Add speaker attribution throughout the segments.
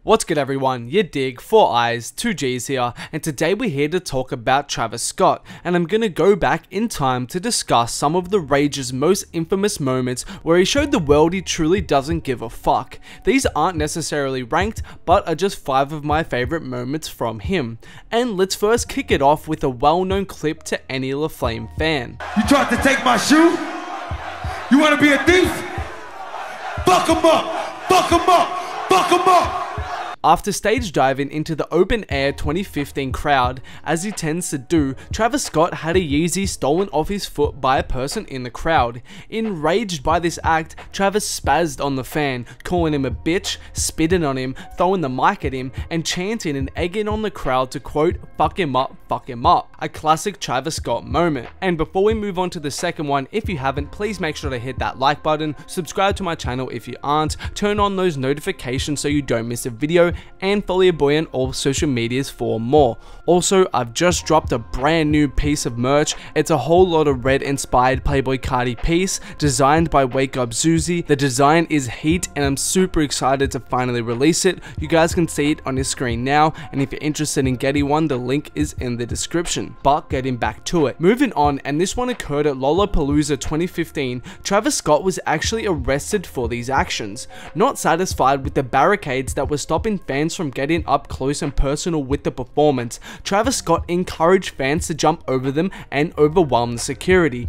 Speaker 1: What's good everyone, yadiiiigg, 4 eyes, 2 G's here, and today we're here to talk about Travis Scott, and I'm gonna go back in time to discuss some of the Rage's most infamous moments where he showed the world he truly doesn't give a fuck. These aren't necessarily ranked, but are just 5 of my favorite moments from him. And let's first kick it off with a well-known clip to any LaFlame fan.
Speaker 2: You tried to take my shoe? You wanna be a thief? Fuck him up! Fuck him up! Fuck him up!
Speaker 1: After stage diving into the open air 2015 crowd, as he tends to do, Travis Scott had a Yeezy stolen off his foot by a person in the crowd. Enraged by this act, Travis spazzed on the fan, calling him a bitch, spitting on him, throwing the mic at him, and chanting and egging on the crowd to quote, fuck him up, a classic Travis Scott moment. And before we move on to the second one, if you haven't, please make sure to hit that like button, subscribe to my channel if you aren't, turn on those notifications so you don't miss a video, and follow your boy on all social medias for more. Also, I've just dropped a brand new piece of merch. It's a whole lot of red inspired Playboy Cardi piece designed by Wake Up Zuzi. The design is heat and I'm super excited to finally release it. You guys can see it on your screen now, and if you're interested in getting one, the link is in the description. But getting back to it, moving on, and this one occurred at Lollapalooza 2015. Travis Scott was actually arrested for these actions. Not satisfied with the barricades that were stopping fans from getting up close and personal with the performance, Travis Scott encouraged fans to jump over them and overwhelm the security.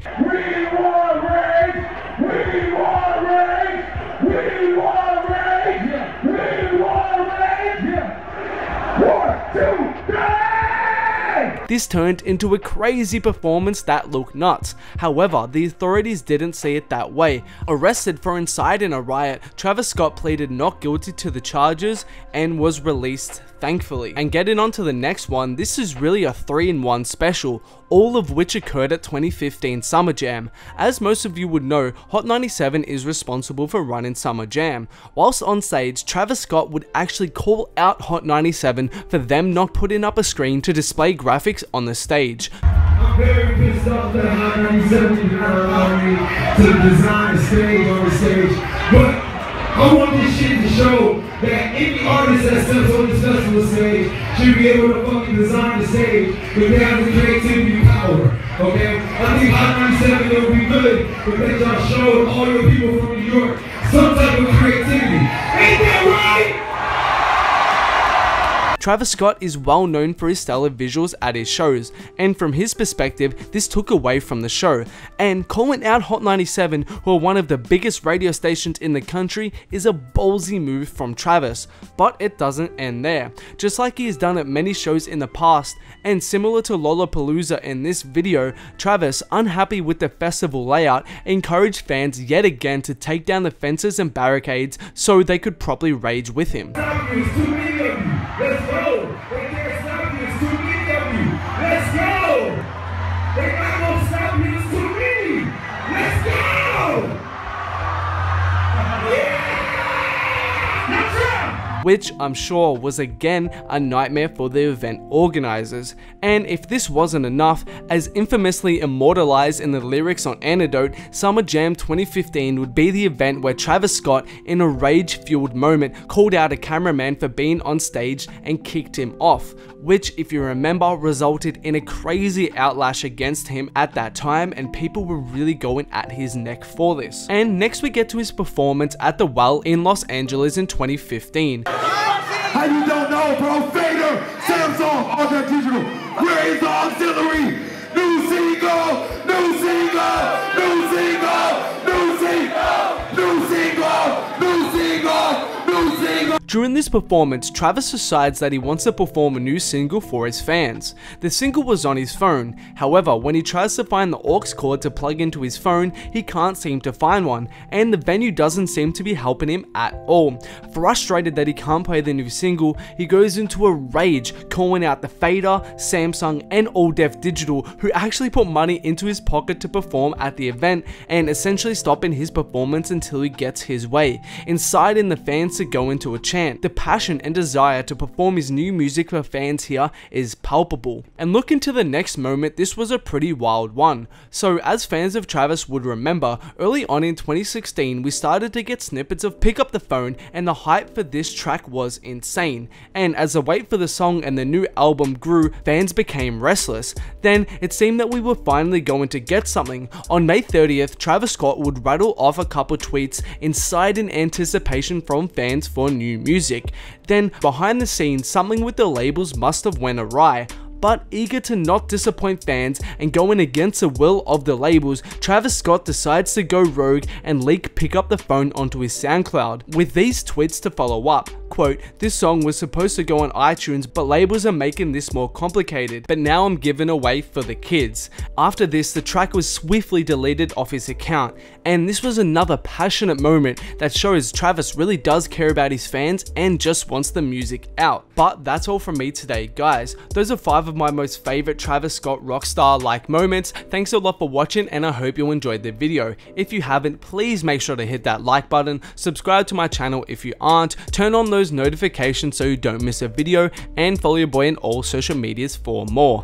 Speaker 1: This turned into a crazy performance that looked nuts. However, the authorities didn't see it that way. Arrested for inciting a riot, Travis Scott pleaded not guilty to the charges and was released, thankfully. And getting on to the next one, this is really a 3-in-1 special, all of which occurred at 2015 Summer Jam. As most of you would know, Hot 97 is responsible for running Summer Jam. Whilst on stage, Travis Scott would actually call out Hot 97 for them not putting up a screen to display graphics on the stage.
Speaker 2: I'm very pissed off that Hot 97 did not allow me to design a stage on the stage, but I want this shit to show that any artist that steps on this festival stage should be able to fucking design the stage if they have the creativity power, okay? I think Hot 97 it would be good if they just showed all your people from New York some type of creativity. Ain't that right?
Speaker 1: Travis Scott is well known for his stellar visuals at his shows, and from his perspective, this took away from the show. And calling out Hot 97, who are one of the biggest radio stations in the country, is a ballsy move from Travis. But it doesn't end there. Just like he has done at many shows in the past, and similar to Lollapalooza in this video, Travis, unhappy with the festival layout, encouraged fans yet again to take down the fences and barricades so they could properly rage with him.
Speaker 2: Let's go! They can't stop you, it's too many of you! Let's go! They're not gonna stop you, it's too many! Let's go!
Speaker 1: Which I'm sure was again a nightmare for the event organizers. And if this wasn't enough, as infamously immortalized in the lyrics on Antidote, Summer Jam 2015 would be the event where Travis Scott, in a rage-fueled moment, called out a cameraman for being on stage and kicked him off, which, if you remember, resulted in a crazy outlash against him at that time, and people were really going at his neck for this. And next we get to his performance at the Well in Los Angeles in 2015.
Speaker 2: How you don't know, bro? Fader, Samsung, all that digital. Where is the auxiliary? New single, new single, new single, new single, new single, new single, new single.
Speaker 1: During this performance, Travis decides that he wants to perform a new single for his fans. The single was on his phone. However, when he tries to find the aux cord to plug into his phone, he can't seem to find one, and the venue doesn't seem to be helping him at all. Frustrated that he can't play the new single, he goes into a rage, calling out the Fader, Samsung, and All Def Digital, who actually put money into his pocket to perform at the event, and essentially stopping his performance until he gets his way, inciting the fans to go into a chant. can. The passion and desire to perform his new music for fans here is palpable. And look into the next moment, this was a pretty wild one. So as fans of Travis would remember, early on in 2016 we started to get snippets of Pick Up the Phone, and the hype for this track was insane. And as the wait for the song and the new album grew, fans became restless. Then it seemed that we were finally going to get something. On May 30th, Travis Scott would rattle off a couple tweets inside in anticipation from fans for new music. Then behind the scenes, something with the labels must have went awry. But eager to not disappoint fans and going against the will of the labels, Travis Scott decides to go rogue and leak Pick Up the Phone onto his SoundCloud, with these tweets to follow up. Quote, "This song was supposed to go on iTunes, but labels are making this more complicated, but now I'm giving away for the kids." After this, the track was swiftly deleted off his account, and this was another passionate moment that shows Travis really does care about his fans and just wants the music out. But that's all from me today, guys. Those are 5 of my most favorite Travis Scott rockstar-like moments. Thanks a lot for watching, and I hope you enjoyed the video. If you haven't, please make sure to hit that like button, subscribe to my channel if you aren't, turn on those notifications so you don't miss a video, and follow your boy in all social medias for more.